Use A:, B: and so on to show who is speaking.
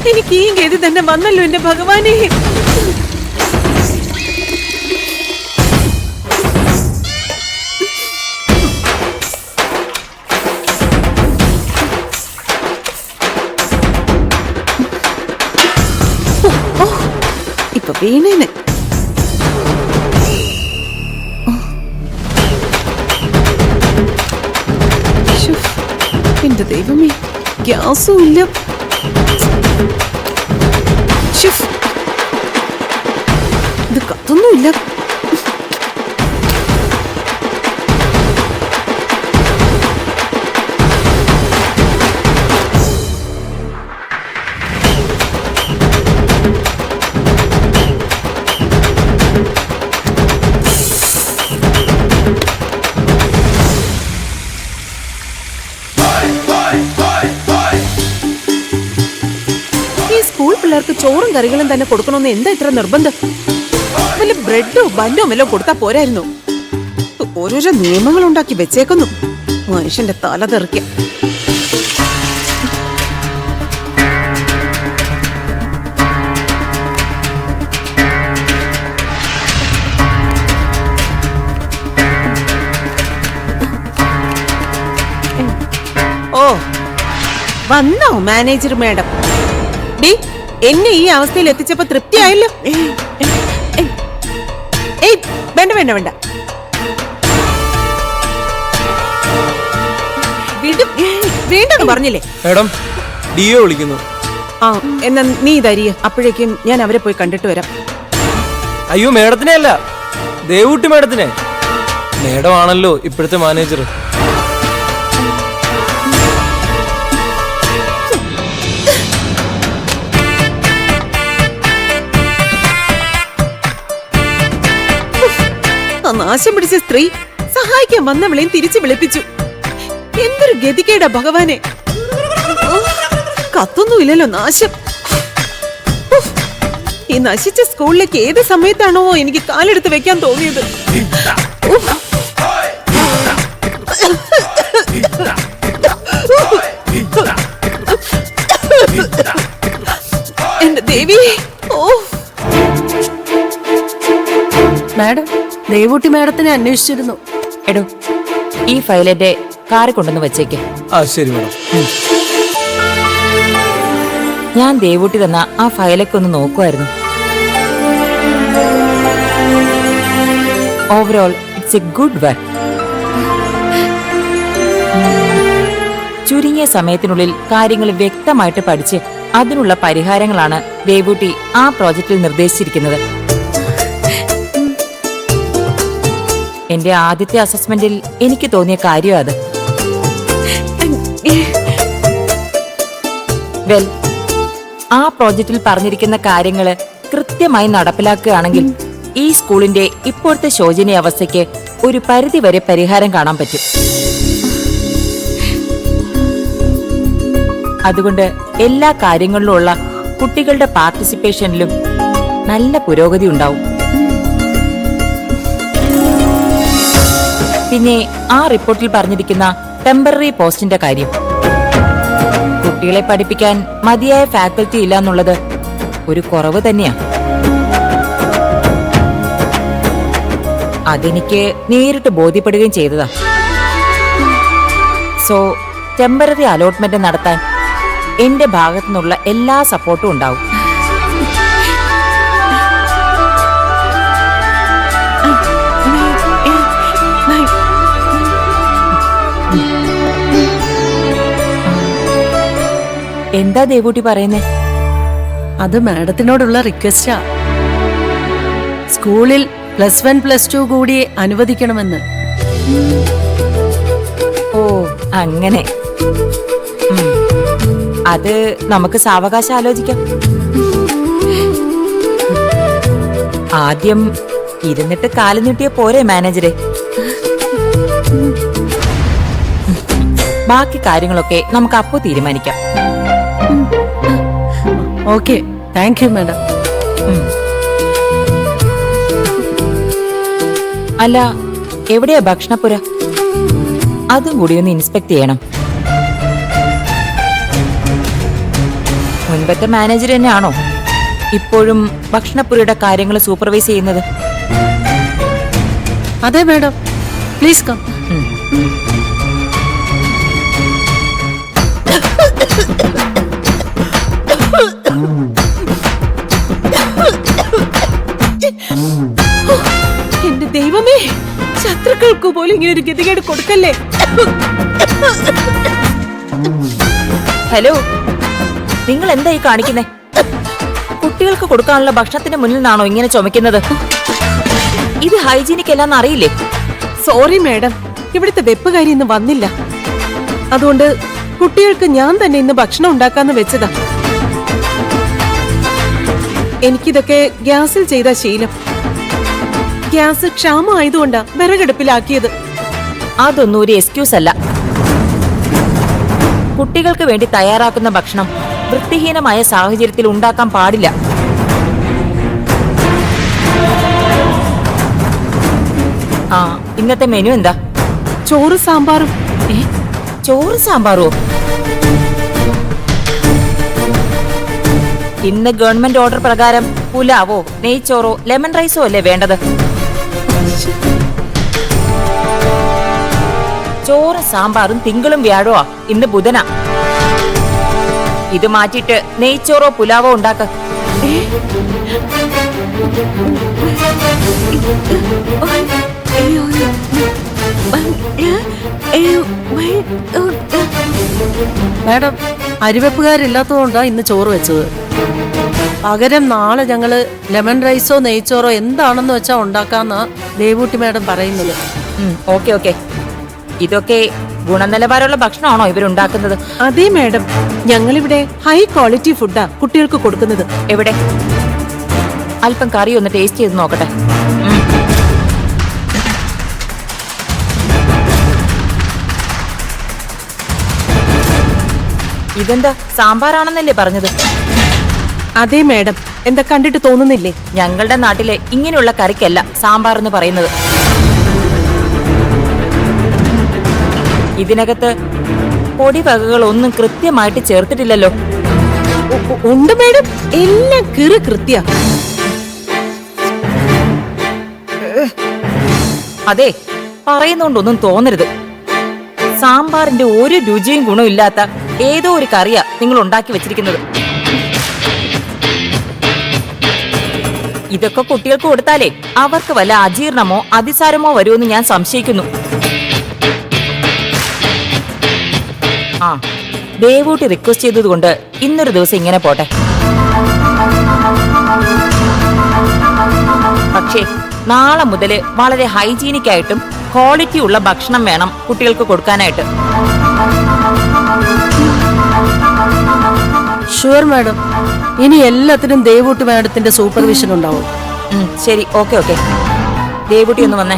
A: എനിക്ക് ഈ ഗതി തന്നെ വന്നല്ലോ എന്റെ ഭഗവാനെ. ഇപ്പൊ വീണേനെ. എന്റെ ദൈവമേ, ഗ്യാസും ഇല്ല. ഇത് കത്തൊന്നുമില്ല. സ്കൂൾ പിള്ളേർക്ക് ചോറും കറികളും തന്നെ കൊടുക്കണമെന്ന് എന്താ ഇത്ര നിർബന്ധം? വല്ല ബ്രെഡോ ബന്നോ വല്ലോ കൊടുത്താ പോരായിരുന്നു. ഓരോരോ നിയമങ്ങൾ ഉണ്ടാക്കി വെച്ചേക്കുന്നു. മനുഷ്യന്റെ തല തെറിക്കാം. ഓ, വന്നോ മാനേജർ മാഡം? എന്നെ ഈ അവസ്ഥയിൽ എത്തിച്ചപ്പോ തൃപ്തിയായല്ലോ. വേണ്ട വേണ്ട വേണ്ട, വേണ്ടെന്ന് പറഞ്ഞില്ലേ
B: മാഡം? ഡിഒ വിളിക്കുന്നു.
A: ആ, എന്നാ നീ തരിക. അപ്പോഴേക്കും ഞാൻ അവരെ പോയി കണ്ടിട്ട് വരാം.
B: അയ്യോ, മേഡത്തിനെ അല്ല, ദേവൂട്ടി മേഡത്തിനെ. മേഡം ആണല്ലോ ഇപ്പോഴത്തെ മാനേജർ.
A: നാശം പിടിച്ച സ്ത്രീ സഹായിക്കാൻ വന്നവളെയും തിരിച്ചു വിളിപ്പിച്ചു. എന്തൊരു ഗതികേടാ ഭഗവാനെ. കത്തൊന്നുമില്ലല്ലോ, നാശം. ഈ നശിച്ച സ്കൂളിലേക്ക് ഏത് സമയത്താണോ എനിക്ക് കാലെടുത്ത് വെക്കാൻ തോന്നിയത്. എന്റെ ദേവി. ഓ
C: മാഡം, ദേവൂട്ടി മാഡത്തിനെ അന്വേഷിച്ചിരുന്നു.
D: എടോ, ഈ ഫയൽ എന്റെ കാറിൽ കൊണ്ടുവന്ന് വെച്ചേക്ക്.
B: ആ ശരി മാഡം.
D: ഞാൻ ദേവൂട്ടി തന്ന ആ ഫയലൊക്കെ ഒന്ന് നോക്കുമായിരുന്നു. Overall it's a good work. ചുരുങ്ങിയ സമയത്തിനുള്ളിൽ കാര്യങ്ങൾ വ്യക്തമായിട്ട് പഠിച്ച് അതിനുള്ള പരിഹാരങ്ങളാണ് ദേവൂട്ടി ആ പ്രോജക്റ്റിൽ നിർദ്ദേശിച്ചിരിക്കുന്നത്. എന്റെ ആദ്യത്തെ അസസ്മെന്റിൽ എനിക്ക് തോന്നിയ കാര്യം അത്. വെൽ, ആ പ്രോജക്റ്റിൽ പറഞ്ഞിരിക്കുന്ന കാര്യങ്ങള് കൃത്യമായി നടപ്പിലാക്കുകയാണെങ്കിൽ ഈ സ്കൂളിന്റെ ഇപ്പോഴത്തെ ശോചനീയ അവസ്ഥയ്ക്ക് ഒരു പരിധിവരെ പരിഹാരം കാണാൻ പറ്റും. അതുകൊണ്ട് എല്ലാ കാര്യങ്ങളിലുമുള്ള കുട്ടികളുടെ പാർട്ടിസിപ്പേഷനിലും നല്ല പുരോഗതി ഉണ്ടാവും. പിന്നെ ആ റിപ്പോർട്ടിൽ പറഞ്ഞിരിക്കുന്ന ടെമ്പററി പോസ്റ്റിന്റെ കാര്യം, കുട്ടികളെ പഠിപ്പിക്കാൻ മതിയായ ഫാക്കൽറ്റി ഇല്ല എന്നുള്ളത് ഒരു കുറവ് തന്നെയാ. അതെനിക്ക് നേരിട്ട് ബോധ്യപ്പെടുകയും ചെയ്തതാ. സോ ടെമ്പററി അലോട്ട്മെന്റ് നടത്താൻ എന്റെ ഭാഗത്തുനിന്നുള്ള എല്ലാ സപ്പോർട്ടും ഉണ്ടാവും. എന്താ ദേവൂട്ടി പറയുന്നേ?
C: അത് മാഡത്തിനോടുള്ള റിക്വസ്റ്റാ. സ്കൂളിൽ +1 +2 കൂടി അനുവദിക്കണമെന്ന്.
D: ഓ, അങ്ങനെ. അത് നമുക്ക് സാവകാശം ആലോചിക്കാം. ആദ്യം ഇരുന്നിട്ട് കാല് നീട്ടിയ പോരെ മാനേജരെ? ബാക്കി കാര്യങ്ങളൊക്കെ നമുക്ക് അപ്പോ തീരുമാനിക്കാം.
C: Okay, thank you madam.
D: അല്ല, എവിടെയാ ഭക്ഷണപ്പുര? അതും കൂടി ഒന്ന് ഇൻസ്പെക്ട് ചെയ്യണം. മുൻപത്തെ മാനേജർ തന്നെയാണോ ഇപ്പോഴും ഭക്ഷണപ്പുരയുടെ കാര്യങ്ങൾ സൂപ്പർവൈസ് ചെയ്യുന്നത്?
C: അതെ മാഡം, പ്ലീസ് കം.
A: എന്റെ ദൈവമേ, ശത്രുക്കൾക്ക് പോലും ഇങ്ങനെ ഒരു ഗതികേട് കൊടുക്കല്ലേ.
D: ഹലോ, നിങ്ങൾ എന്തായി കാണിക്കുന്നേ? കുട്ടികൾക്ക് കൊടുക്കാനുള്ള ഭക്ഷണത്തിന് മുന്നിൽ നിന്നാണോ ഇങ്ങനെ ചുമക്കുന്നത്? ഇത് ഹൈജീനിക് അല്ലാന്ന് അറിയില്ലേ?
A: സോറി മാഡം, ഇവിടുത്തെ വെപ്പുകാരി ഇന്ന് വന്നില്ല. അതുകൊണ്ട് കുട്ടികൾക്ക് ഞാൻ തന്നെ ഇന്ന് ഭക്ഷണം ഉണ്ടാക്കാന്ന് വെച്ചതാ. എനിക്കിതൊക്കെ ഗ്യാസിൽ ചെയ്ത ശീലം. ഗ്യാസ് ക്ഷാമം ആയതുകൊണ്ടാ വിറകടുപ്പിലാക്കിയത്.
D: അതൊന്നും ഒരു എക്സ്ക്യൂസ് അല്ല. കുട്ടികൾക്ക് വേണ്ടി തയ്യാറാക്കുന്ന ഭക്ഷണം വൃത്തിഹീനമായ സാഹചര്യത്തിൽ ഉണ്ടാക്കാൻ പാടില്ല. ആ, ഇന്നത്തെ മെനു എന്താ?
A: ചോറ് സാമ്പാറും.
D: ചോറ് സാമ്പാറോ? ഇന്ന് ഗവൺമെന്റ് ഓർഡർ പ്രകാരം പുലാവോ നെയ്ച്ചോറോ ലെമൺ റൈസോ അല്ലേ വേണ്ടത്? ചോറ് സാമ്പാറും തിങ്കളും വ്യാഴോ ഇന്ന് ബുധനാ. ഇത് മാറ്റിയിട്ട് നെയ്ച്ചോറോ പുലാവോ ഉണ്ടാക്ക.
C: മാഡം, അരിവെപ്പുകാരില്ലാത്തതുകൊണ്ടാണ് ഇന്ന് ചോറ് വെച്ചത്. പകരം നാളെ ഞങ്ങള് ലെമൺ റൈസോ നെയ്ച്ചോറോ എന്താണെന്ന് വെച്ചാ ഉണ്ടാക്കാന്നാ ദേവൂട്ടി മാഡം പറയുന്നത്.
D: ഓക്കെ ഓക്കെ, ഇതൊക്കെ ഗുണനിലവാരമുള്ള ഭക്ഷണമാണോ ഇവരുണ്ടാക്കുന്നത്?
A: അതെ മാഡം, ഞങ്ങളിവിടെ ഹൈ ക്വാളിറ്റി ഫുഡാ കുട്ടികൾക്ക് കൊടുക്കുന്നത്.
D: എവിടെ? അല്പം കറി ഒന്ന് ടേസ്റ്റ് ചെയ്ത് നോക്കട്ടെ. ഇതെന്താ സാമ്പാറാണെന്നല്ലേ പറഞ്ഞത്?
A: അതെ മാഡം, എന്താ കണ്ടിട്ട് തോന്നുന്നില്ലേ?
D: ഞങ്ങളുടെ നാട്ടിലെ ഇങ്ങനെയുള്ള കറിക്കല്ല സാമ്പാർ എന്ന് പറയുന്നത്. ഇതിനകത്ത് പൊടിവകകളൊന്നും കൃത്യമായിട്ട് ചേർത്തിട്ടില്ലല്ലോ.
A: ഉണ്ട് മാഡം, എല്ലാം കൃത്യ.
D: അതെ, പറയുന്നോണ്ടൊന്നും തോന്നരുത്. സാമ്പാറിന്റെ ഒരു രുചിയും ഗുണവും ഇല്ലാത്ത ഏതോ ഒരു കറിയാ നിങ്ങൾ ഉണ്ടാക്കി വെച്ചിരിക്കുന്നത്. ഇതൊക്കെ കുട്ടികൾക്ക് കൊടുത്താലേ അവർക്ക് വല്ല അജീർണമോ അതിസാരമോ വരുമെന്ന് ഞാൻ സംശയിക്കുന്നു. ആ, ദേവൂട്ടി റിക്വസ്റ്റ് ചെയ്തതുകൊണ്ട് ഇന്നൊരു ദിവസം ഇങ്ങനെ പോട്ടെ. പക്ഷേ നാളെ മുതൽ വളരെ ഹൈജീനിക് ആയിട്ടും ക്വാളിറ്റി ഉള്ള ഭക്ഷണം വേണം കുട്ടികൾക്ക് കൊടുക്കാനായിട്ട്.
C: ഷുവർ മാഡം, ഇനി എല്ലാത്തിനും ദേവൂട്ടി മാഡത്തിന്റെ സൂപ്പർവിഷൻ ഉണ്ടാവും.
D: ശരി, ഓക്കെ ഓക്കെ. ദേവൂട്ടി ഒന്ന് വന്നേ.